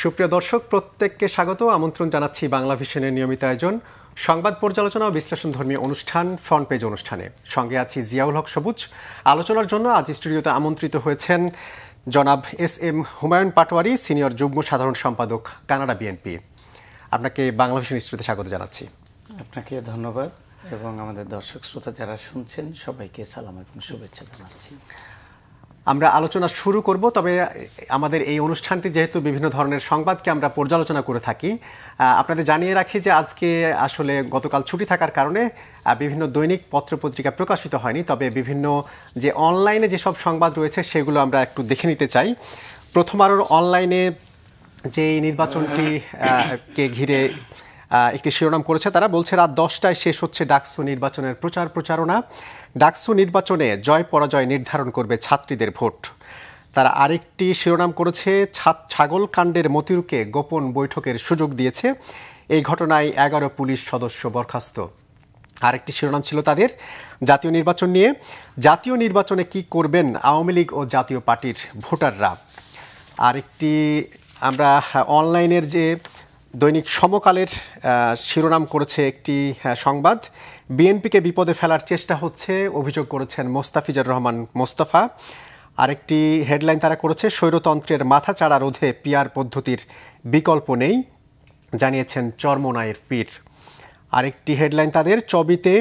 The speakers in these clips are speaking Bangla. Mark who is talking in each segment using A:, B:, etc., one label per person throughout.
A: সুপ্রিয় দর্শক প্রত্যেককে স্বাগত আমন্ত্রণ জানাচ্ছি বাংলা ভিশনের নিয়মিত আয়োজন সংবাদ পর্যালোচনা ও বিশ্লেষণ ধর্মী অনুষ্ঠান ফ্রন্ট পেজ অনুষ্ঠানে। সঙ্গে আছি জিয়াউল হক সবুজ। আলোচনার জন্য আজ স্টুডিওতে আমন্ত্রিত হয়েছেন জনাব এস.এম. হুমায়ুন পাটোয়ারি, সিনিয়র যুগ্ম সাধারণ সম্পাদক, কানাডা বিএনপি। আপনাকে বাংলা ভিশন স্টুডিওতে স্বাগত জানাচ্ছি।
B: আপনাকে ধন্যবাদ এবং আমাদের দর্শক শ্রোতা যারা শুনছেন সবাইকে সালাম এবং শুভেচ্ছা জানাচ্ছি।
A: আমরা আলোচনা শুরু করব, তবে আমাদের এই অনুষ্ঠানটি যেহেতু বিভিন্ন ধরনের সংবাদকে আমরা পর্যালোচনা করে থাকি, আপনাদের জানিয়ে রাখি যে আজকে আসলে গতকাল ছুটি থাকার কারণে বিভিন্ন দৈনিক পত্রপত্রিকা প্রকাশিত হয়নি, তবে বিভিন্ন যে অনলাইনে যেসব সংবাদ রয়েছে সেগুলো আমরা একটু দেখে নিতে চাই। প্রথম আলোর অনলাইনে যে নির্বাচনটি কে ঘিরে একটি শিরোনাম করেছে, তারা বলছে রাত 10টায় শেষ হচ্ছে ডাকসু নির্বাচনের প্রচারণা। ডাকসু নির্বাচনে জয় পরাজয় নির্ধারণ করবে ছাত্রীদের ভোট। তারা আরেকটি শিরোনাম করেছে ছাগল কাণ্ডের মতিউরকে গোপন বৈঠকের সুযোগ দিয়েছে, এই ঘটনায় 11 পুলিশ সদস্য বরখাস্ত। আরেকটি শিরোনাম ছিল তাদের জাতীয় নির্বাচন নিয়ে, জাতীয় নির্বাচনে কি করবেন আওয়ামী লীগ ও জাতীয় পার্টির ভোটাররা। আরেকটি আমরা অনলাইনের যে দৈনিক সমকালের শিরোনাম করেছে একটি সংবাদ, বিএনপিকে বিপদে ফেলার চেষ্টা হচ্ছে, অভিযোগ করেছেন মোস্তাফিজুর রহমান মোস্তফা। আরেকটি হেডলাইন তারা করেছে স্বৈরতন্ত্রের মাথাচাড়া রোধে পিআর পদ্ধতির বিকল্প নেই, জানিয়েছেন চরমোনাইয়ের পীর। আরেকটি হেডলাইন তাদের চবিতে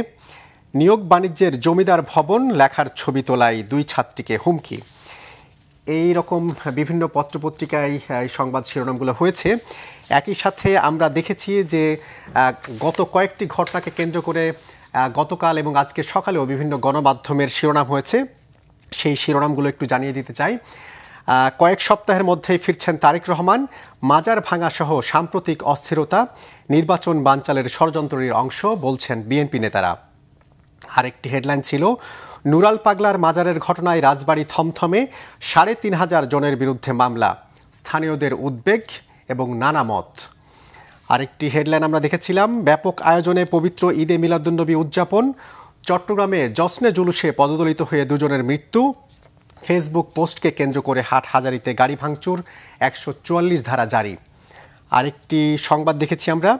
A: নিয়োগ বাণিজ্যের জমিদার ভবন লেখার ছবি তোলায় 2 ছাত্রীকে হুমকি। এই রকম বিভিন্ন পত্রপত্রিকায় এই সংবাদ শিরোনামগুলো হয়েছে। একই সাথে আমরা দেখেছি যে গত কয়েকটি ঘটনাকে কেন্দ্র করে গতকাল এবং আজকে সকালেও বিভিন্ন গণমাধ্যমের শিরোনাম হয়েছে, সেই শিরোনামগুলো একটু জানিয়ে দিতে চাই। কয়েক সপ্তাহের মধ্যেই ফিরছেন তারেক রহমান, মাজার ভাঙা সহ সাম্প্রতিক অস্থিরতা নির্বাচন বানচালের ষড়যন্ত্রের অংশ বলছেন বিএনপি নেতারা। আরেকটি হেডলাইন ছিল নুরাল পাগলার মাজারের ঘটনায় রাজবাড়ী থমথমে, ৩৫০০ জনের বিরুদ্ধে মামলা, স্থানীয়দের উদ্বেগ এবং নানা মত। আরেকটি হেডলাইন আমরা দেখেছিলাম ব্যাপক আয়োজনে পবিত্র ঈদে মিলাদুন্নবী উদযাপন, চট্টগ্রামে জশ্নে জুলুসে পদদলিত হয়ে 2 জনের মৃত্যু, ফেসবুক পোস্টকে কেন্দ্র করে হাটহাজারীতে গাড়ি ভাঙচুর, 144 ধারা জারি। আরেকটি সংবাদ দেখেছি আমরা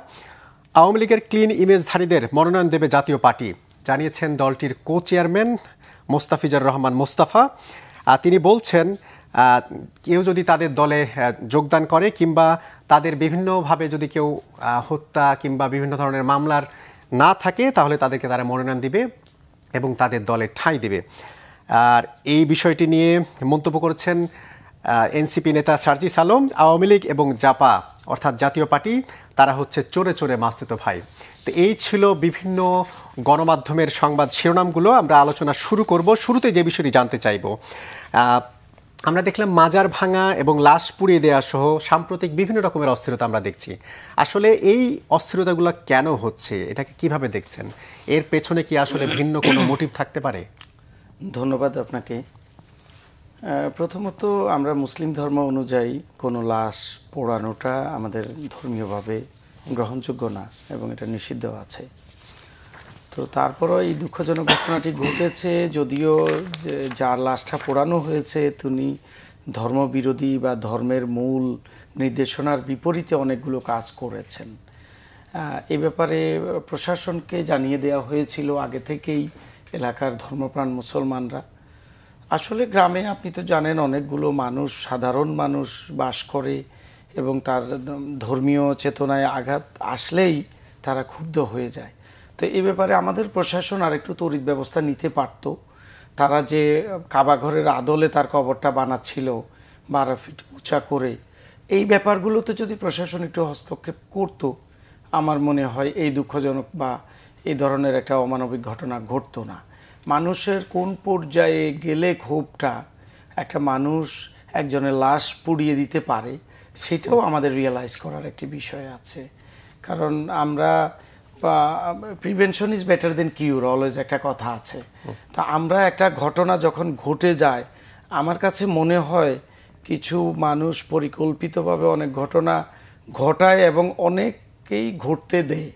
A: আওয়ামী লীগের ক্লিন ইমেজধারীদের মনোনয়ন দেবে জাতীয় পার্টি, জানিয়েছেন দলটির কো চেয়ারম্যান মোস্তাফিজুর রহমান মোস্তফা। তিনি বলছেন কেউ যদি তাদের দলে যোগদান করে কিংবা তাদের বিভিন্নভাবে যদি কেউ হত্যা কিংবা বিভিন্ন ধরনের মামলার না থাকে তাহলে তাদেরকে তারা মনোনয়ন দিবে এবং তাদের দলে ঠাঁই দেবে। আর এই বিষয়টি নিয়ে মন্তব্য করেছেন এনসিপি নেতা সার্জিস আলম, আওয়ামী লীগ এবং জাপা অর্থাৎ জাতীয় পার্টি তারা হচ্ছে চোরে চোরে মাস্তুতো ভাই। তো এই ছিল বিভিন্ন গণমাধ্যমের সংবাদ শিরোনামগুলো। আমরা আলোচনা শুরু করব। শুরুতে যে বিষয়টি জানতে চাইব, আমরা দেখলাম মাজার ভাঙা এবং লাশ পুড়িয়ে দেওয়া সহ সাম্প্রতিক বিভিন্ন রকমের অস্থিরতা আমরা দেখছি। আসলে এই অস্থিরতাগুলো কেন হচ্ছে, এটাকে কিভাবে দেখছেন? এর পেছনে কি আসলে ভিন্ন কোনো মোটিভ থাকতে পারে?
B: ধন্যবাদ আপনাকে। প্রথমত আমরা মুসলিম ধর্ম অনুযায়ী কোনো লাশ পোড়ানোটা আমাদের ধর্মীয়ভাবে গ্রহণযোগ্য না এবং এটা নিষিদ্ধ আছে। তো তারপরও এই দুঃখজনক ঘটনাটি ঘটেছে, যদিও যার লাশটা পোড়ানো হয়েছে তিনি ধর্মবিরোধী বা ধর্মের মূল নির্দেশনার বিপরীতে অনেকগুলো কাজ করেছেন। এ ব্যাপারে প্রশাসনকে জানিয়ে দেওয়া হয়েছিল আগে থেকেই এলাকার ধর্মপ্রাণ মুসলমানরা। আসলে গ্রামে আপনি তো জানেন অনেকগুলো মানুষ, সাধারণ মানুষ বাস করে এবং তার ধর্মীয় চেতনায় আঘাত আসলেই তারা ক্ষুব্ধ হয়ে যায়। তো এই ব্যাপারে আমাদের প্রশাসন আর একটু তড়িৎ ব্যবস্থা নিতে পারত। তারা যে কাবা ঘরের আদলে তার কবরটা বানাচ্ছিল 12 ফিট উঁচা করে, এই ব্যাপারগুলোতে যদি প্রশাসন একটু হস্তক্ষেপ করত, আমার মনে হয় এই দুঃখজনক বা এই ধরনের একটা অমানবিক ঘটনা ঘটতো না। মানুষের কোন পর্যায়ে গেলে ক্ষোভটা একটা মানুষ একজনের লাশ পুড়িয়ে দিতে পারে সেটাও আমাদের রিয়েলাইজ করার একটি বিষয় আছে। কারণ আমরা prevention is better than cure, always একটা কথা আছে। তা আমরা একটা ঘটনা যখন ঘটে যায়, আমার কাছে মনে হয় কিছু মানুষ পরিকল্পিতভাবে অনেক ঘটনা ঘটায় এবং অনেককেই ঘটতে দেয়।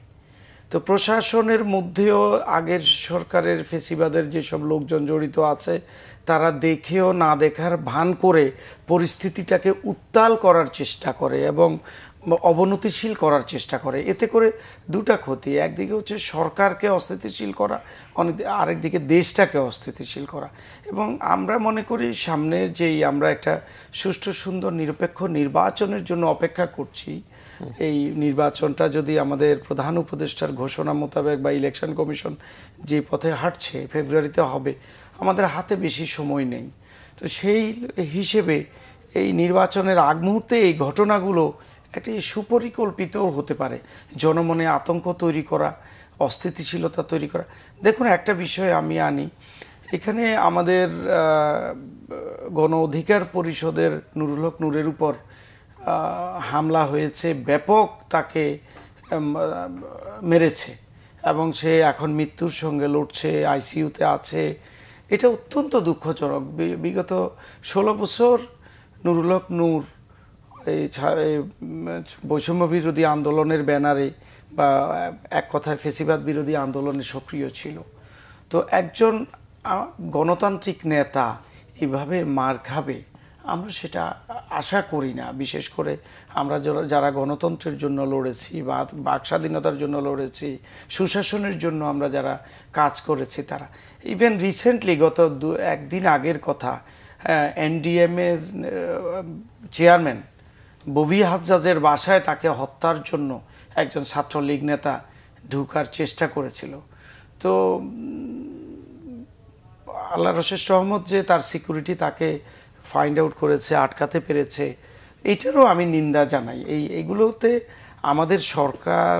B: তো প্রশাসনের মধ্যেও আগের সরকারের ফেসিবাদের যেসব লোকজন জড়িত আছে তারা দেখেও না দেখার ভান করে পরিস্থিতিটাকে উত্তাল করার চেষ্টা করে এবং অবনতিশীল করার চেষ্টা করে। এতে করে দুটা ক্ষতি, একদিকে হচ্ছে সরকারকে অস্থিতিশীল করা, আরেকদিকে দেশটাকে অস্থিতিশীল করা। এবং আমরা মনে করি সামনের যেই আমরা একটা সুষ্ঠু সুন্দর নিরপেক্ষ নির্বাচনের জন্য অপেক্ষা করছি, এই নির্বাচনটা যদি আমাদের প্রধান উপদেষ্টার ঘোষণা মোতাবেক বা ইলেকশন কমিশন যে পথে হাঁটছে ফেব্রুয়ারিতে হবে, আমাদের হাতে বেশি সময় নেই। তো সেই হিসেবে এই নির্বাচনের আগ মুহূর্তে এই ঘটনাগুলো একটি সুপরিকল্পিত হতে পারে, জনমনে আতঙ্ক তৈরি করা, অস্থিতিশীলতা তৈরি করা। দেখুন, একটা বিষয় আমি আনি এখানে, আমাদের গণ অধিকার পরিষদের নুরুল হক নূরের উপর হামলা হয়েছে, ব্যাপক তাকে মেরেছে এবং সে এখন মৃত্যুর সঙ্গে লড়ছে, আইসিইউতে আছে। এটা অত্যন্ত দুঃখজনক। বিগত 16 বছর নুরুল হক নূর এই বৈষম্য বিরোধী আন্দোলনের ব্যানারে বা এক কথায় ফেসিবাদ বিরোধী আন্দোলনে সক্রিয় ছিল। তো একজন গণতান্ত্রিক নেতা এভাবে মার খাবে, আমরা সেটা আশা করি না। বিশেষ করে আমরা যারা গণতন্ত্রের জন্য লড়েছি বা বাক স্বাধীনতার জন্য লড়েছি, সুশাসনের জন্য আমরা যারা কাজ করেছি, তারা ইভেন রিসেন্টলি গত একদিন আগের কথা, এনডিএম এর চেয়ারম্যান ববি হাজ্জাজের বাসায় তাকে হত্যার জন্য একজন ছাত্রলীগ নেতা ঢুকার চেষ্টা করেছিল। তো আল্লাহর অশেষ রহমত যে তার সিকিউরিটি তাকে ফাইন্ড আউট করেছে, আটকাতে পেরেছে, এইটারও আমি নিন্দা জানাই। এইগুলোতে আমাদের সরকার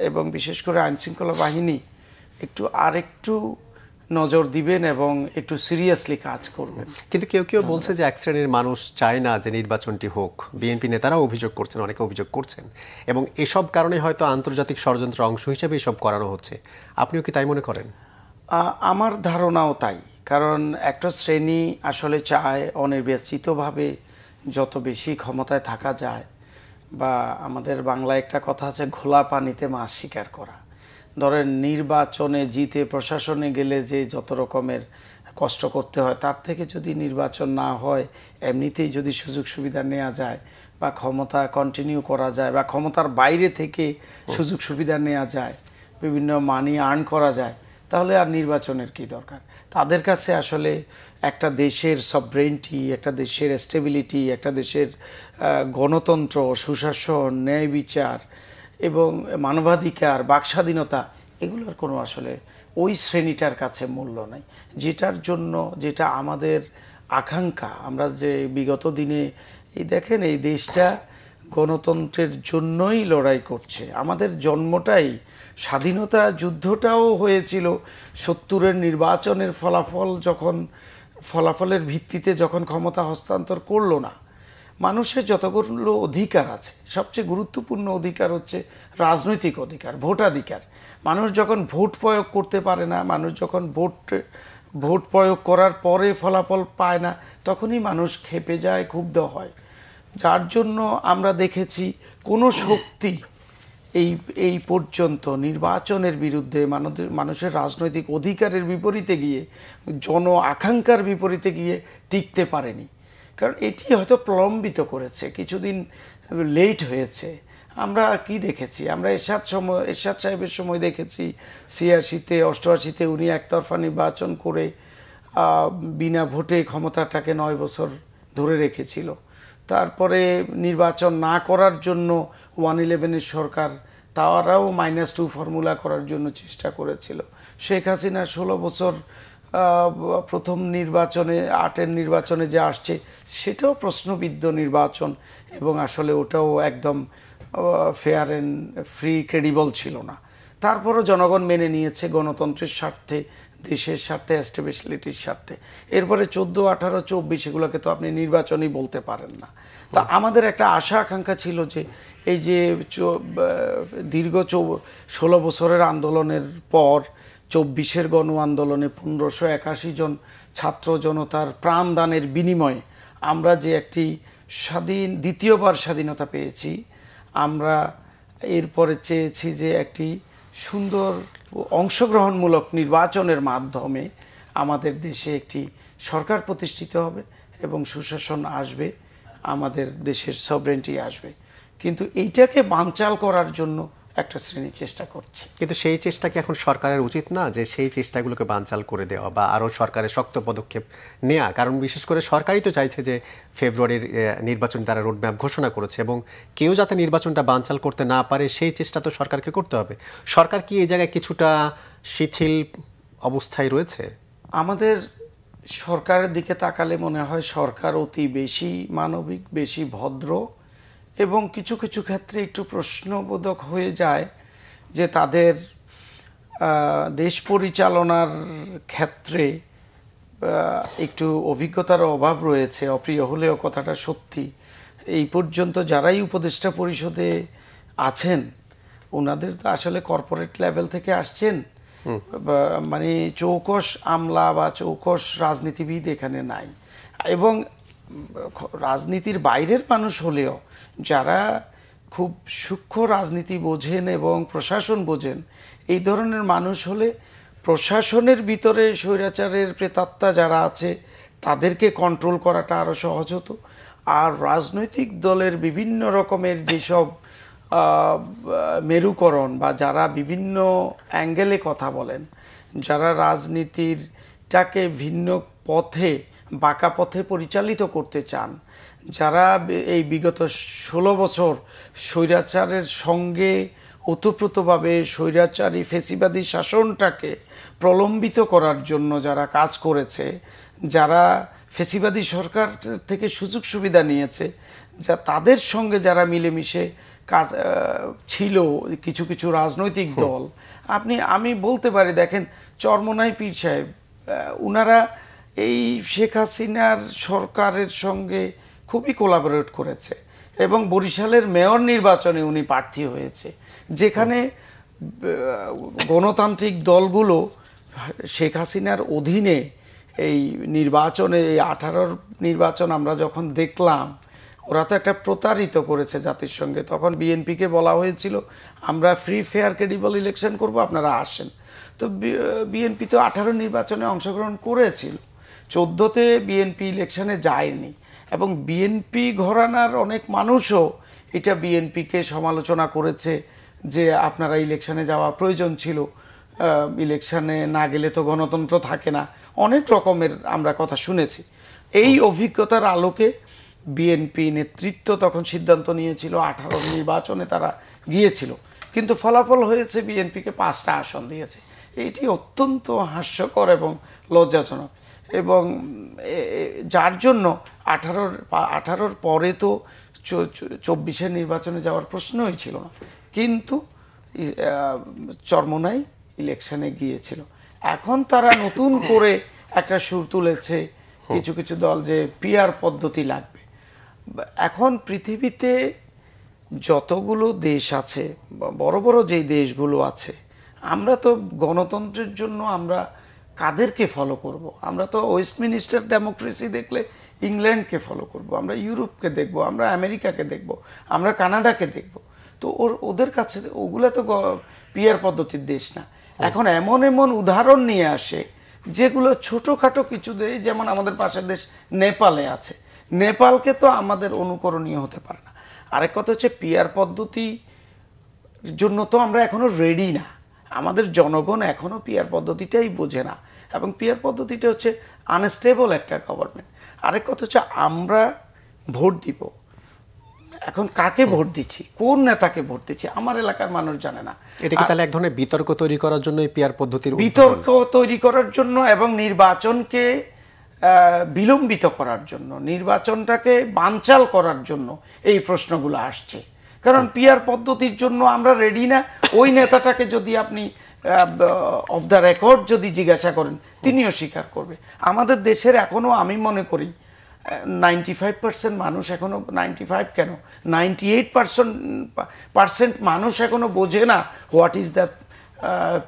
B: এবং বিশেষ করে আইনশৃঙ্খলা বাহিনী আরেকটু নজর দিবেন এবং একটু সিরিয়াসলি কাজ করবেন।
A: কিন্তু কেউ কেউ বলছে যে এক শ্রেণীর মানুষ চায় না যে নির্বাচনটি হোক। বিএনপি নেতারাও অভিযোগ করছেন, অনেকে অভিযোগ করছেন, এবং এসব কারণে হয়তো আন্তর্জাতিক ষড়যন্ত্র অংশ হিসেবে এসব করানো হচ্ছে। আপনিও কি তাই মনে করেন?
B: আমার ধারণাও তাই। কারণ একটা শ্রেণী আসলে চায় অনির্বাচিতভাবে যত বেশি ক্ষমতায় থাকা যায়, বা আমাদের বাংলায় একটা কথা আছে, ঘোলা পানিতে মাছ শিকার করা। ধরেন নির্বাচনে জিতে প্রশাসনে গেলে যে যত রকমের কষ্ট করতে হয়, তার থেকে যদি নির্বাচন না হয় এমনিতেই যদি সুযোগ সুবিধা নেওয়া যায় বা ক্ষমতা কন্টিনিউ করা যায় বা ক্ষমতার বাইরে থেকে সুযোগ সুবিধা নেওয়া যায়, বিভিন্ন মানি আর্ন করা যায়, তাহলে আর নির্বাচনের কি দরকার? তাদের কাছে আসলে একটা দেশের সভরেন্টি, একটা দেশের স্টেবিলিটি, একটা দেশের গণতন্ত্র, সুশাসন, ন্যায় বিচার এবং মানবাধিকার, বাকস্বাধীনতা, এগুলোর কোনো আসলে ওই শ্রেণীটার কাছে মূল্য নাই। যেটা আমাদের আকাঙ্ক্ষা, আমরা যে বিগত দিনে দেখেন এই দেশটা গণতন্ত্রের জন্যই লড়াই করছে। আমাদের জন্মটাই, স্বাধীনতা যুদ্ধটাও হয়েছিল 70-এর নির্বাচনের ফলাফলের ভিত্তিতে যখন ক্ষমতা হস্তান্তর করলো না। মানুষের যতগুলো অধিকার আছে, সবচেয়ে গুরুত্বপূর্ণ অধিকার হচ্ছে রাজনৈতিক অধিকার, ভোটাধিকার। মানুষ যখন ভোট প্রয়োগ করতে পারে না, মানুষ যখন ভোট প্রয়োগ করার পরে ফলাফল পায় না, তখনই মানুষ ক্ষেপে যায়, ক্ষুব্ধ হয়। যার জন্য আমরা দেখেছি কোনো শক্তি এই পর্যন্ত নির্বাচনের বিরুদ্ধে, মানুষের রাজনৈতিক অধিকারের বিপরীতে গিয়ে, জন আকাঙ্ক্ষার বিপরীতে গিয়ে টিকতে পারেনি। কারণ এটি হয়তো প্রলম্বিত করেছে, কিছুদিন লেট হয়েছে। আমরা কি দেখেছি? আমরা এরশাদ সাহেবের সময় দেখেছি 86-তে 88-তে উনি একতরফা নির্বাচন করে বিনা ভোটে ক্ষমতাটাকে 9 বছর ধরে রেখেছিল। তারপরে নির্বাচন না করার জন্য 111-এর সরকার, তারাও -2 ফর্মুলা করার জন্য চেষ্টা করেছিল। শেখ হাসিনা 16 বছর প্রথম নির্বাচনে, 8-এর নির্বাচনে যে আসছে, সেটাও প্রশ্নবিদ্ধ নির্বাচন এবং আসলে ওটাও একদম ফেয়ার অ্যান্ড ফ্রি, ক্রেডিবল ছিল না। তারপরও জনগণ মেনে নিয়েছে গণতন্ত্রের স্বার্থে, দেশের স্বার্থে, স্টেবিলিটির স্বার্থে। এরপরে 14, 18, 24 এগুলোকে তো আপনি নির্বাচনই বলতে পারেন না। তা আমাদের একটা আশা আকাঙ্ক্ষা ছিল যে এই যে দীর্ঘ 16 বছরের আন্দোলনের পর 24-এর গণ আন্দোলনে 1581 জন ছাত্র জনতার প্রাণদানের বিনিময়ে আমরা যে একটি দ্বিতীয়বার স্বাধীনতা পেয়েছি, আমরা এরপরে চেয়েছি যে একটি সুন্দর অংশগ্রহণমূলক নির্বাচনের মাধ্যমে আমাদের দেশে একটি সরকার প্রতিষ্ঠিত হবে এবং সুশাসন আসবে, আমাদের দেশের সভরেন্টি আসবে। কিন্তু এইটাকে বানচাল করার জন্য একটা শ্রেণী চেষ্টা করছে।
A: কিন্তু সেই চেষ্টা কি এখন সরকারের উচিত না, যে সেই চেষ্টাগুলোকে বানচাল করে দেওয়া বা আরও সরকারের শক্ত পদক্ষেপ নেওয়া? কারণ বিশেষ করে সরকারই তো চাইছে যে ফেব্রুয়ারির নির্বাচন তারা রোডম্যাপ ঘোষণা করেছে, এবং কেউ যাতে নির্বাচনটা বানচাল করতে না পারে সেই চেষ্টা তো সরকারকে করতে হবে। সরকার কি এই জায়গায় কিছুটা শিথিল অবস্থায় রয়েছে?
B: আমাদের সরকারের দিকে তাকালে মনে হয় সরকার অতি বেশি মানবিক, বেশি ভদ্র, এবং কিছু কিছু ক্ষেত্রে একটু প্রশ্নবোধক হয়ে যায় যে তাদের দেশ পরিচালনার ক্ষেত্রে একটু অভিজ্ঞতার অভাব রয়েছে। অপ্রিয় হলেও কথাটা সত্যি। এই পর্যন্ত যারাই উপদেষ্টা পরিষদে আছেন ওনাদের তো আসলে কর্পোরেট লেভেল থেকে আসছেন, মানে চৌকস আমলা বা চৌকস রাজনীতিবিদ এখানে নাই। এবং রাজনীতির বাইরের মানুষ হলেও যারা খুব সূক্ষ্ম রাজনীতি বোঝেন এবং প্রশাসন বোঝেন, এই ধরনের মানুষ হলে প্রশাসনের ভিতরে স্বৈরাচারের প্রেতাত্মা যারা আছে তাদেরকে কন্ট্রোল করাটা আরও সহজ হতো। আর রাজনৈতিক দলের বিভিন্ন রকমের যেসব মেরুকরণ বা যারা বিভিন্ন অ্যাঙ্গেলে কথা বলেন, যারা রাজনীতিরটাকে ভিন্ন পথে, বাঁকা পথে পরিচালিত করতে চান, যারা এই বিগত 16 বছর স্বৈরাচারের সঙ্গে ওতপ্রোতভাবে স্বৈরাচারী ফেসিবাদী শাসনটাকে প্রলম্বিত করার জন্য যারা কাজ করেছে, যারা ফেসিবাদী সরকার থেকে সুযোগ সুবিধা নিয়েছে, যা তাদের সঙ্গে যারা মিলেমিশে কাজ ছিল কিছু কিছু রাজনৈতিক দল, আমি বলতে পারি, দেখেন চরমোনাই পীর সাহেব, উনারা এই শেখ হাসিনার সরকারের সঙ্গে খুবই কোলাবোরেট করেছে এবং বরিশালের মেয়র নির্বাচনে উনি প্রার্থী হয়েছে, যেখানে গণতান্ত্রিক দলগুলো শেখ হাসিনার অধীনে এই নির্বাচনে, এই 18 নির্বাচন আমরা যখন দেখলাম, ওরা তো একটা প্রতারিত করেছে জাতির সঙ্গে। তখন বিএনপিকে বলা হয়েছিল আমরা ফ্রি ফেয়ার ক্রেডিবল ইলেকশন করব, আপনারা আসেন। তো বিএনপি তো 18 নির্বাচনে অংশগ্রহণ করেছিল, 14তে বিএনপি ইলেকশনে যায়নি। এবং বিএনপি ঘরানার অনেক মানুষও এটা বিএনপিকে সমালোচনা করেছে যে আপনারা ইলেকশনে যাওয়া প্রয়োজন ছিল, ইলেকশনে না গেলে তো গণতন্ত্র থাকে না, অনেক রকমের আমরা কথা শুনেছি। এই অভিজ্ঞতার আলোকে বিএনপি নেতৃত্ব তখন সিদ্ধান্ত নিয়েছিল 18 নির্বাচনে তারা গিয়েছিল, কিন্তু ফলাফল হয়েছে বিএনপিকে 5টা আসন দিয়েছে। এটি অত্যন্ত হাস্যকর এবং লজ্জাজনক, এবং যার জন্য 18 পরে তো 24-এর নির্বাচনে যাওয়ার প্রশ্নই ছিল না, কিন্তু চরমোনাই ইলেকশনে গিয়েছিল। এখন তারা নতুন করে একটা সুর তুলেছে কিছু কিছু দল যে পিআর পদ্ধতি লাগবে। এখন পৃথিবীতে যতগুলো দেশ আছে, বড় বড় যেই দেশগুলো আছে, আমরা তো গণতন্ত্রের জন্য আমরা কাদেরকে ফলো করব? আমরা তো ওয়েস্টমিনিস্টার ডেমোক্রেসি দেখলে ইংল্যান্ডকে ফলো করব, আমরা ইউরোপকে দেখব, আমরা আমেরিকাকে দেখব, আমরা কানাডাকে দেখব। তো ওদের কাছে ওগুলো তো পিআর পদ্ধতির দেশ না। এখন এমন এমন উদাহরণ নিয়ে আসে যেগুলো ছোটোখাটো কিছু দেশ, যেমন আমাদের পাশের দেশ নেপালে আছে, নেপালকে তো আমাদের অনুকরণীয় হতে পারে না। আরেক কথা হচ্ছে পিআর পদ্ধতির জন্য তো আমরা এখনো রেডি না, আমাদের জনগণ এখনো পিআর পদ্ধতিটাই বোঝে না, এবং পিআর পদ্ধতিটা হচ্ছে আনস্টেবল একটা গভর্নমেন্ট। আরেক কথা হচ্ছে আমরা ভোট দিব, এখন কাকে ভোট দিচ্ছি, কোন নেতাকে ভোট দিচ্ছি, আমার এলাকার মানুষ জানে না।
A: এটা কি তাহলে এক ধরনের বিতর্ক তৈরি করার জন্য পিআর পদ্ধতির
B: বিতর্ক তৈরি করার জন্য এবং নির্বাচনকে বিলম্বিত করার জন্য, নির্বাচনটাকে বানচাল করার জন্য এই প্রশ্নগুলো আসছে। কারণ পিআর পদ্ধতির জন্য আমরা রেডি না। ওই নেতাটাকে যদি আপনি অফ দ্য রেকর্ড যদি জিজ্ঞাসা করেন, তিনিও স্বীকার করবে। আমাদের দেশের এখনো আমি মনে করি 95% মানুষ এখনো, 95 কেন 98% মানুষ এখনো বোঝে না what is the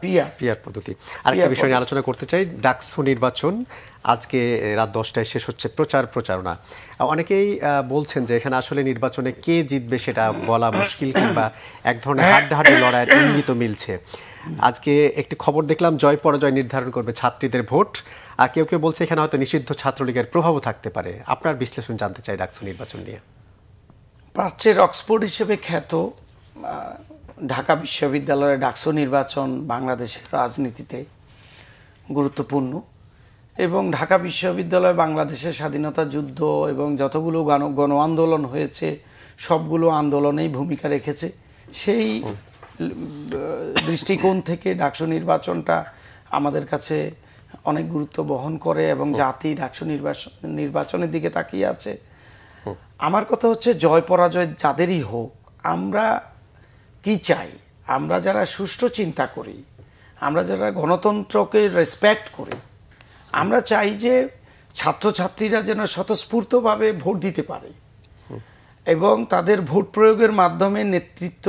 B: PR
A: PR পদ্ধতি। আরেকটা বিষয় নিয়ে আলোচনা করতে চাই, ডাকসু নির্বাচন আজকে রাত 10টায় শেষ হচ্ছে প্রচারণা। অনেকেই বলছেন যে এখানে আসলে নির্বাচনে কে জিতবে সেটা বলা মুশকিল, কিংবা এক ধরনের হাড্ডাহাড্ডি লড়াইয়ের ইঙ্গিত মিলছে। আজকে একটি খবর দেখলাম, জয় পরাজয় নির্ধারণ করবে ছাত্রীদের ভোট, আর কেউ কেউ বলছে এখানে হয়তো নিষিদ্ধ ছাত্রলীগের প্রভাবও থাকতে পারে। আপনার বিশ্লেষণ জানতে চাই ডাকসু নির্বাচন নিয়ে।
B: প্রাচ্যের অক্সফোর্ড হিসেবে খ্যাত ঢাকা বিশ্ববিদ্যালয়ের ডাকসু নির্বাচন বাংলাদেশের রাজনীতিতে গুরুত্বপূর্ণ, এবং ঢাকা বিশ্ববিদ্যালয় বাংলাদেশের স্বাধীনতা যুদ্ধ এবং যতগুলো গণ আন্দোলন হয়েছে সবগুলো আন্দোলনেই ভূমিকা রেখেছে। সেই দৃষ্টিকোণ থেকে ডাকসু নির্বাচনটা আমাদের কাছে অনেক গুরুত্ব বহন করে এবং জাতি ডাকসু নির্বাচনের দিকে তাকিয়ে আছে। আমার কথা হচ্ছে, জয় পরাজয় যাদেরই হোক, আমরা কি চাই? আমরা যারা সুষ্ঠু চিন্তা করি, আমরা যারা গণতন্ত্রকে রেসপেক্ট করি, আমরা চাই যে ছাত্রছাত্রীরা যেন স্বতঃস্ফূর্তভাবে ভোট দিতে পারে এবং তাদের ভোট প্রয়োগের মাধ্যমে নেতৃত্ব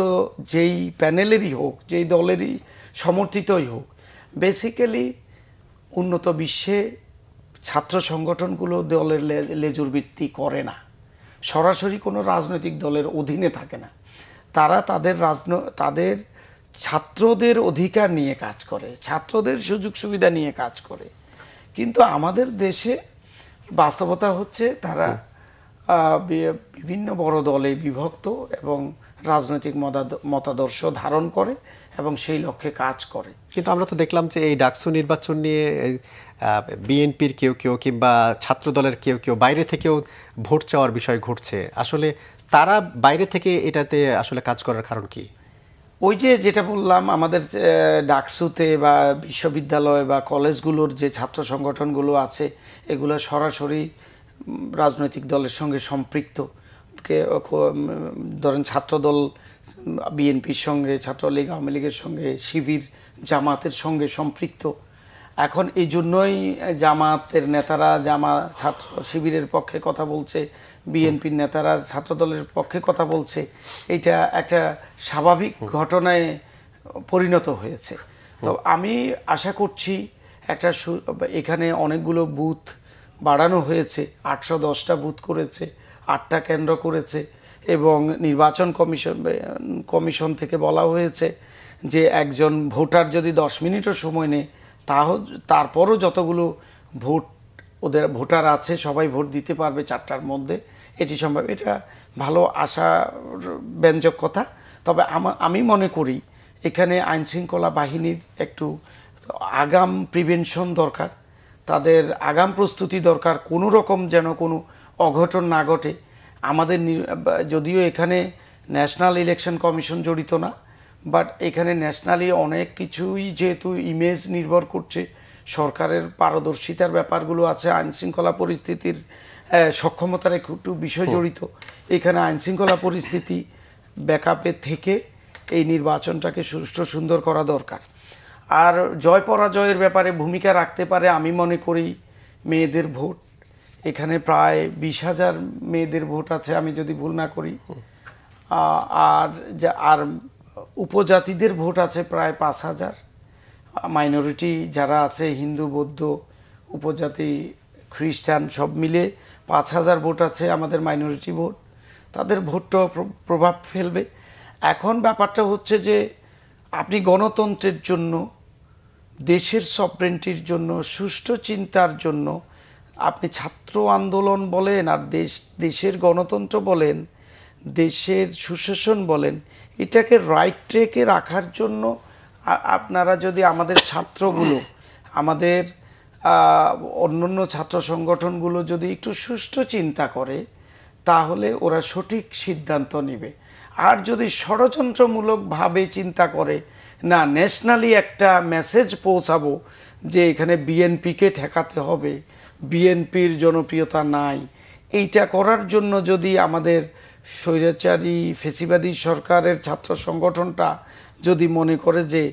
B: যেই প্যানেলেরই হোক, যেই দলেরই সমর্থিতই হোক, বেসিক্যালি উন্নত বিশ্বে ছাত্র সংগঠনগুলো দলের লেজুর ভিত্তি করে না, সরাসরি কোনো রাজনৈতিক দলের অধীনে থাকে না। তারা তাদের ছাত্রদের অধিকার নিয়ে কাজ করে, ছাত্রদের সুযোগ সুবিধা নিয়ে কাজ করে। কিন্তু আমাদের দেশে বাস্তবতা হচ্ছে তারা বিভিন্ন বড় দলে বিভক্ত এবং রাজনৈতিক মতাদর্শ ধারণ করে এবং সেই লক্ষ্যে কাজ করে।
A: কিন্তু আমরা তো দেখলাম যে এই ডাকসু নির্বাচন নিয়ে বিএনপির কেউ কিংবা ছাত্র দলের কেউ বাইরে থেকেও ভোট চাওয়ার বিষয় ঘটছে। আসলে তারা বাইরে থেকে এটাতে আসলে কাজ করার কারণ কি?
B: ওই যেটা বললাম, আমাদের ডাকসুতে বা বিশ্ববিদ্যালয় বা কলেজগুলোর যে ছাত্র সংগঠনগুলো আছে, এগুলো সরাসরি রাজনৈতিক দলের সঙ্গে সম্পৃক্ত। ধরেন ছাত্রদল বিএনপির সঙ্গে, ছাত্রলীগ আওয়ামী লীগের সঙ্গে, শিবির জামাতের সঙ্গে সম্পৃক্ত। এখন এই জন্যই জামাতের নেতারা ছাত্র শিবিরের পক্ষে কথা বলছে, বিএনপির নেতারা ছাত্রদলের পক্ষে কথা বলছে। এটা একটা স্বাভাবিক ঘটনায় পরিণত হয়েছে। তো আমি আশা করছি এখানে অনেকগুলো বুথ বাড়ানো হয়েছে, 810টা বুথ করেছে, 8টা কেন্দ্র করেছে, এবং নির্বাচন কমিশন থেকে বলা হয়েছে যে একজন ভোটার যদি 10 মিনিটও সময় নেয়, তারপরও যতগুলো ওদের ভোটার আছে সবাই ভোট দিতে পারবে 4টার মধ্যে। এটি সম্ভব। এটা ভালো আশা ব্যঞ্জক কথা। তবে আমি মনে করি এখানে আইনশৃঙ্খলা বাহিনীর একটু আগাম প্রিভেনশন দরকার, তাদের আগাম প্রস্তুতি দরকার, কোনো রকম যেন কোনো অঘটন না ঘটে। আমাদের যদিও এখানে ন্যাশনাল ইলেকশন কমিশন জড়িত না, বাট এখানে ন্যাশনালি অনেক কিছুই যেহেতু ইমেজ নির্ভর করছে, সরকারের পারদর্শিতার ব্যাপারগুলো আছে, আইনশৃঙ্খলা পরিস্থিতির সক্ষমতার একটু বিষয় জড়িত। এখানে আইনশৃঙ্খলা পরিস্থিতি ব্যাকআপে থেকে এই নির্বাচনটাকে সুষ্ঠু সুন্দর করা দরকার। আর জয় পরাজয়ের ব্যাপারে ভূমিকা রাখতে পারে আমি মনে করি মেয়েদের ভোট। এখানে প্রায় 20,000 মেয়েদের ভোট আছে আমি যদি ভুল না করি। আর উপজাতিদের ভোট আছে প্রায় 5,000। মাইনরিটি যারা আছে, হিন্দু, বৌদ্ধ, উপজাতি, খ্রিস্টান সব মিলে 5,000 ভোট আছে আমাদের মাইনরিটি ভোট। তাদের ভোটটা প্রভাব ফেলবে। এখন ব্যাপারটা হচ্ছে যে আপনি গণতন্ত্রের জন্য, দেশের সভরেন্টির জন্য, সুষ্ঠু চিন্তার জন্য আপনি ছাত্র আন্দোলন বলেন আর দেশের গণতন্ত্র বলেন, দেশের সুশাসন বলেন, এটাকে রাইট ট্র্যাকে রাখার জন্য আপনারা যদি আমাদের ছাত্রগুলো, আমাদের অন্যান্য ছাত্র সংগঠনগুলো যদি একটু সুষ্ঠু চিন্তা করে, তাহলে ওরা সঠিক সিদ্ধান্ত নেবে। আর যদি ষড়যন্ত্রমূলকভাবে চিন্তা করে, না ন্যাশনালি একটা মেসেজ পৌঁছাবো যে এখানে বিএনপিকে ঠেকাতে হবে, বিএনপির জনপ্রিয়তা নাই, এইটা করার জন্য যদি আমাদের স্বৈরাচারী ফেসিবাদী সরকারের ছাত্র সংগঠনটা যদি মনে করে যে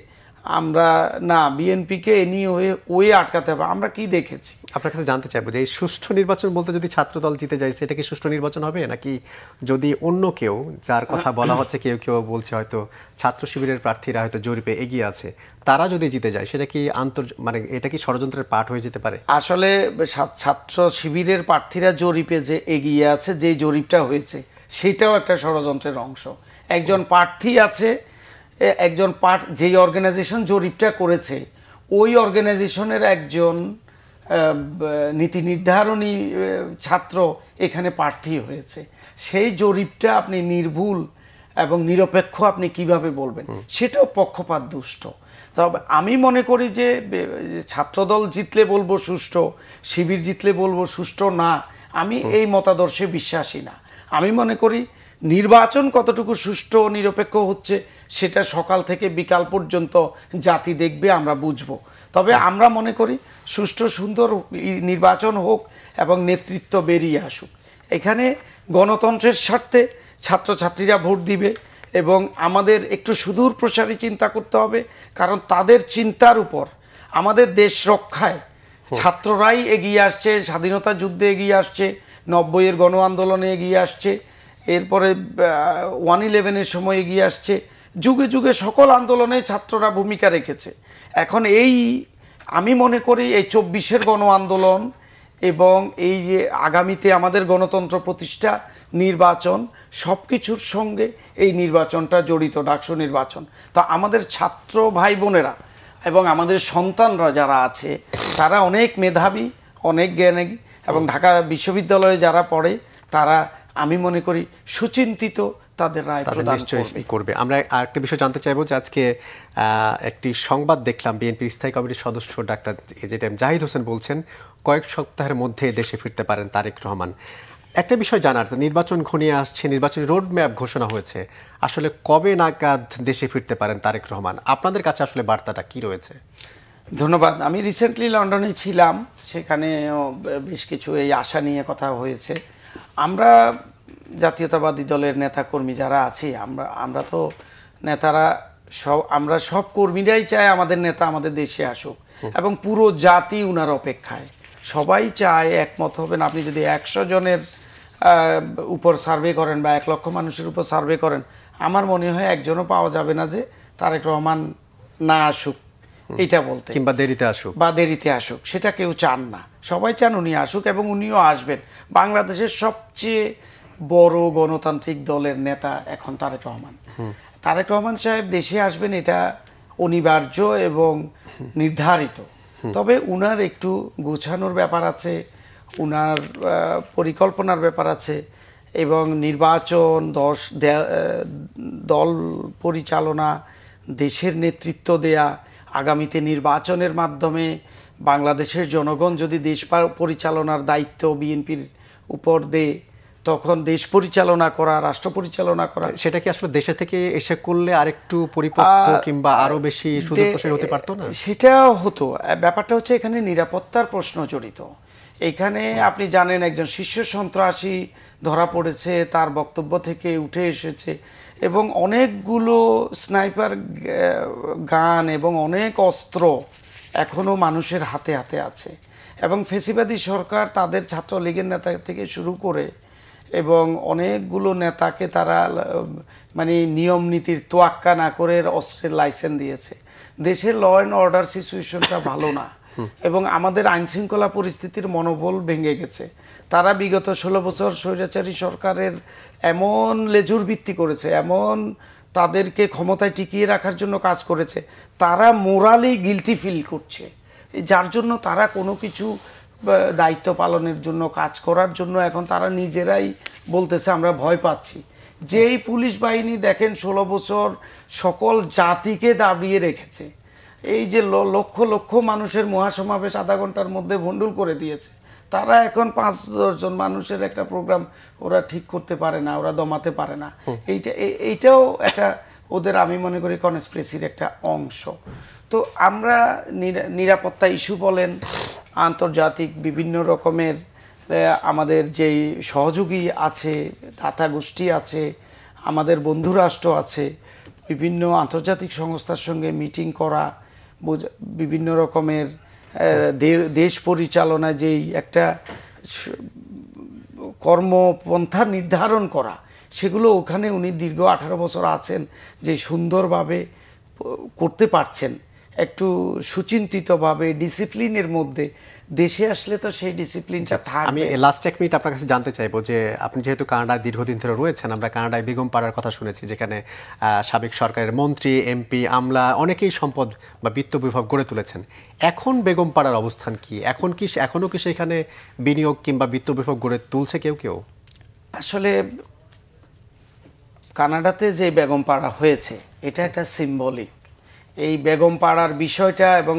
B: আমরা না বিএনপিকে এ নিয়ে ওয়ে আটকাতে হবে। আমরা কি দেখেছি,
A: আপনার কাছে জানতে চাইবো যে এই সুষ্ঠু নির্বাচন বলতে যদি ছাত্রদল জিতে যায় সেটা কি সুষ্ঠু নির্বাচন হবে, নাকি যদি অন্য কেউ, যার কথা বলা হচ্ছে, কেউ কেউ বলছে হয়তো ছাত্র শিবিরের প্রার্থীরা হয়তো জরিপে এগিয়ে আছে, তারা যদি জিতে যায় সেটা কি মানে এটা কি ষড়যন্ত্রের পাঠ হয়ে যেতে পারে?
B: আসলে ছাত্র শিবিরের প্রার্থীরা জরিপে যে এগিয়ে আছে, যে জরিপটা হয়েছে সেটাও একটা ষড়যন্ত্রের অংশ। একজন প্রার্থী আছে, একজন যেই অর্গানাইজেশন জরিপটা করেছে ওই অর্গানাইজেশনের একজন নীতি নির্ধারণী ছাত্র এখানে প্রার্থী হয়েছে। সেই জরিপটা আপনি নির্ভুল এবং নিরপেক্ষ আপনি কিভাবে বলবেন? সেটাও পক্ষপাত দুষ্ট। তবে আমি মনে করি যে ছাত্রদল জিতলে বলবো সুষ্ঠু, শিবির জিতলে বলবো সুষ্ঠু না, আমি এই মতাদর্শে বিশ্বাসী না। আমি মনে করি নির্বাচন কতটুকু সুষ্ঠু নিরপেক্ষ হচ্ছে সেটা সকাল থেকে বিকাল পর্যন্ত জাতি দেখবে, আমরা বুঝবো। তবে আমরা মনে করি সুষ্ঠু সুন্দর নির্বাচন হোক এবং নেতৃত্ব বেরিয়ে আসুক। এখানে গণতন্ত্রের স্বার্থে ছাত্রছাত্রীরা ভোট দিবে এবং আমাদের একটু সুদূর প্রসারী চিন্তা করতে হবে, কারণ তাদের চিন্তার উপর আমাদের দেশ রক্ষায় ছাত্ররাই এগিয়ে আসছে, স্বাধীনতা যুদ্ধে এগিয়ে আসছে, 90-এর গণ আন্দোলনে এগিয়ে আসছে, এরপরে 1/11-এর সময় এগিয়ে আসছে, যুগে যুগে সকল আন্দোলনে ছাত্ররা ভূমিকা রেখেছে। এখন আমি মনে করি এই 24-এর গণ আন্দোলন এবং এই যে আগামীতে আমাদের গণতন্ত্র প্রতিষ্ঠা, নির্বাচন, সব কিছুর সঙ্গে এই নির্বাচনটা জড়িত, ডাকসু নির্বাচন। তা আমাদের ছাত্র ভাই বোনেরা এবং আমাদের সন্তানরা যারা আছে তারা অনেক মেধাবী, অনেক জ্ঞানী এবং ঢাকা বিশ্ববিদ্যালয়ে যারা পড়ে তারা, আমি মনে করি, সুচিন্তিত তাদের রায় প্রদান
A: করবে। আমরা আরেকটা বিষয় জানতে চাইবো যে আজকে একটি সংবাদ দেখলাম, বিএনপির স্থায়ী কমিটির সদস্য ডাক্তার এজেএম জাহিদ হোসেন বলছেন কয়েক সপ্তাহের মধ্যে দেশে ফিরতে পারেন তারেক রহমান। একটা বিষয় জানার, নির্বাচন ঘনিয়ে আসছে, নির্বাচনী রোড ম্যাপ ঘোষণা হয়েছে, আসলে কবে নাগাদ দেশে ফিরতে পারেন তারেক রহমান? আপনাদের কাছে আসলে বার্তাটা কি রয়েছে?
B: ধন্যবাদ। আমি রিসেন্টলি লন্ডনে ছিলাম, সেখানে বেশ কিছু এই আশা নিয়ে কথা হয়েছে। আমরা জাতীয়তাবাদী দলের নেতাকর্মী যারা আছি, আমরা তো নেতারা আমরা সব কর্মীরাই চাই আমাদের নেতা আমাদের দেশে আসুক এবং পুরো জাতি উনার অপেক্ষায়, সবাই চায়, একমত হবেন। আপনি যদি 100 জনের উপর সার্ভে করেন বা 1 লক্ষ মানুষের উপর সার্ভে করেন, আমার মনে হয় একজনও পাওয়া যাবে না যে তারেক রহমান না আসুক এটা বলতে,
A: কিংবা দেরিতে আসুক
B: বা দেরিতে আসুক, সেটা কেউ চান না। সবাই চান উনি আসুক এবং উনিও আসবেন। বাংলাদেশের সবচেয়ে বড় গণতান্ত্রিক দলের নেতা এখন তারেক রহমান। তারেক রহমান সাহেব দেশে আসবেন, এটা অনিবার্য এবং নির্ধারিত। তবে উনার একটু গোছানোর ব্যাপার আছে, উনার পরিকল্পনার ব্যাপার আছে এবং নির্বাচন, দল পরিচালনা, দেশের নেতৃত্ব দেয়া, আগামীতে নির্বাচনের মাধ্যমে বাংলাদেশের জনগণ যদি দেশ পরিচালনার দায়িত্ব বিএনপির উপর দেয়, তখন দেশ পরিচালনা করা, রাষ্ট্র পরিচালনা করা,
A: সেটা কি আসলে দেশে থেকে এসে করলে আরেকটু পরিপক্ক কিংবা আরো বেশি সুযোগ প্রসারী হতে পারতো না?
B: সেটা হতো। ব্যাপারটা হচ্ছে এখানে নিরাপত্তার প্রশ্ন জড়িত। এখানে আপনি জানেন একজন শীর্ষ সন্ত্রাসী ধরা পড়েছে, তার বক্তব্য থেকে উঠে এসেছে এবং অনেকগুলো স্নাইপার গান এবং অনেক অস্ত্র এখনো মানুষের হাতে হাতে আছে এবং ফেসিবাদী সরকার তাদের ছাত্রলীগের নেতা থেকে শুরু করে এবং অনেকগুলো নেতাকে তারা মানে নিয়ম নীতির তোয়াক্কা না করে অস্ত্রের লাইসেন্স দিয়েছে। দেশের ল অ্যান্ড অর্ডার সিচুয়েশনটা ভালো না এবং আমাদের আইনশৃঙ্খলা পরিস্থিতির মনোবল ভেঙে গেছে। তারা বিগত 16 বছর স্বৈরাচারী সরকারের এমন লেজুর ভিত্তি করেছে, এমন তাদেরকে ক্ষমতায় টিকিয়ে রাখার জন্য কাজ করেছে, তারা মোরালি গিলটি ফিল করছে, যার জন্য তারা কোনো কিছু দায়িত্ব পালনের জন্য, কাজ করার জন্য এখন তারা নিজেরাই বলতেছে আমরা ভয় পাচ্ছি। যেই পুলিশ বাহিনী দেখেন 16 বছর সকল জাতিকে দাবিয়ে রেখেছে, এই যে লক্ষ লক্ষ মানুষের মহাসমাবেশ আধা ঘন্টার মধ্যে ভণ্ডুল করে দিয়েছে, তারা এখন 5-10 জন মানুষের একটা প্রোগ্রাম ওরা ঠিক করতে পারে না, ওরা দমাতে পারে না। এইটাও একটা ওদের, আমি মনে করি, কনস্পিরেসির একটা অংশ। তো আমরা নিরাপত্তা ইস্যু বলেন, আন্তর্জাতিক বিভিন্ন রকমের আমাদের যেই সহযোগী আছে, দাতা গোষ্ঠী আছে, আমাদের বন্ধু রাষ্ট্র আছে, বিভিন্ন আন্তর্জাতিক সংস্থার সঙ্গে মিটিং করা, বিভিন্ন রকমের দেশ পরিচালনায় যেই একটা কর্মপন্থা নির্ধারণ করা, সেগুলো ওখানে উনি দীর্ঘ 18 বছর আছেন, যে সুন্দরভাবে করতে পারছেন, একটু সুচিন্তিতভাবে ডিসিপ্লিনের মধ্যে। দেশে আসলে তো সেই ডিসিপ্লিনটা থাকবে।
A: আমি লাস্ট এক মিনিট আপনার কাছে জানতে চাইবো যে আপনি যেহেতু কানাডায় দীর্ঘদিন ধরে রয়েছেন, আমরা কানাডায় বেগম পাড়ার কথা শুনেছি, যেখানে সাবেক সরকারের মন্ত্রী, এমপি, আমলা অনেকেই সম্পদ বা বিত্ত বিভব গড়ে তুলেছেন। এখন বেগম পাড়ার অবস্থান কি? এখনো কি সেখানে বিনিয়োগ কিংবা বিত্ত বিভব গড়ে তুলছে কেউ কেউ?
B: আসলে কানাডাতে যে বেগম পাড়া হয়েছে, এটা একটা সিম্বলিক। এই বেগম পাড়ার বিষয়টা এবং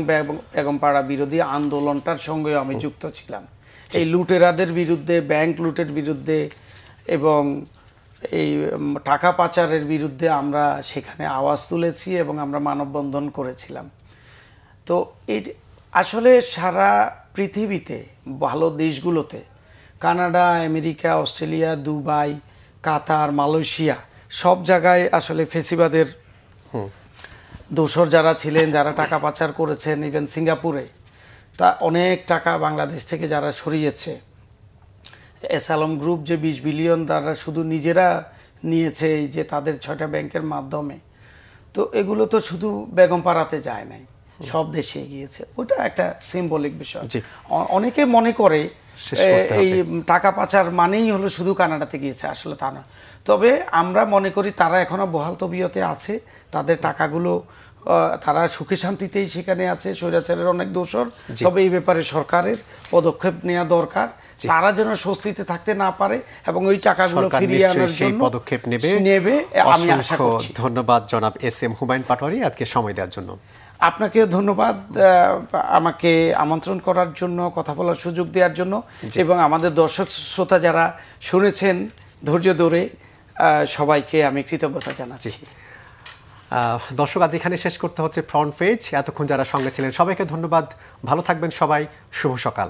B: বেগম পাড়া বিরোধী আন্দোলনটার সঙ্গে আমি যুক্ত ছিলাম। এই লুটেরাদের বিরুদ্ধে, ব্যাংক লুটের বিরুদ্ধে এবং এই টাকা পাচারের বিরুদ্ধে আমরা সেখানে আওয়াজ তুলেছি এবং আমরা মানববন্ধন করেছিলাম। তো এই আসলে সারা পৃথিবীতে ভালো দেশগুলোতে, কানাডা, আমেরিকা, অস্ট্রেলিয়া, দুবাই, কাতার, মালয়েশিয়া, সব জায়গায় আসলে ফেসিবাদের দোসর যারা ছিলেন, যারা টাকা পাচার করেছেন, ইভেন সিঙ্গাপুরে তা অনেক টাকা বাংলাদেশ থেকে যারা সরিয়েছে, এসালম গ্রুপ যে 20 বিলিয়ন তারা শুধু নিজেরা নিয়েছে এই যে তাদের 6টা ব্যাংকের মাধ্যমে, তো এগুলো তো শুধু বেগম পাড়াতে যায় নাই, সব দেশে গিয়েছে। ওটা একটা সিম্বলিক বিষয়। অনেকে মনে করে এই টাকা পাচার মানেই হলো শুধু কানাডাতে গিয়েছে, আসলে তা না। তবে আমরা মনে করি তারা এখনো বহাল তবিয়তে আছে, তাদের টাকাগুলো তারা সুখে শান্তিতেই সেখানে আছে। স্বৈরাচারের অনেক দোষর, তবে এই ব্যাপারে সরকারের পদক্ষেপ নেওয়া দরকার, তারা যেন স্বস্তিতে থাকতে না পারে এবং ওই টাকাগুলো ফিরিয়ে আনার জন্য
A: পদক্ষেপ নেবে।
B: আমি আশা করছি।
A: ধন্যবাদ জনাব SM হুমায়ুন পাটোয়ারী আজকে সময় দেওয়ার জন্য।
B: আপনাকেও ধন্যবাদ আমাকে আমন্ত্রণ করার জন্য, কথা বলার সুযোগ দেওয়ার জন্য, এবং আমাদের দর্শক শ্রোতা যারা শুনেছেন ধৈর্য ধরে, সবাইকে আমি কৃতজ্ঞতা জানাচ্ছি।
A: দর্শক, আজ এখানে শেষ করতে হচ্ছে ফ্রন্ট পেজ। এতক্ষণ যারা সঙ্গে ছিলেন সবাইকে ধন্যবাদ। ভালো থাকবেন সবাই। শুভ সকাল।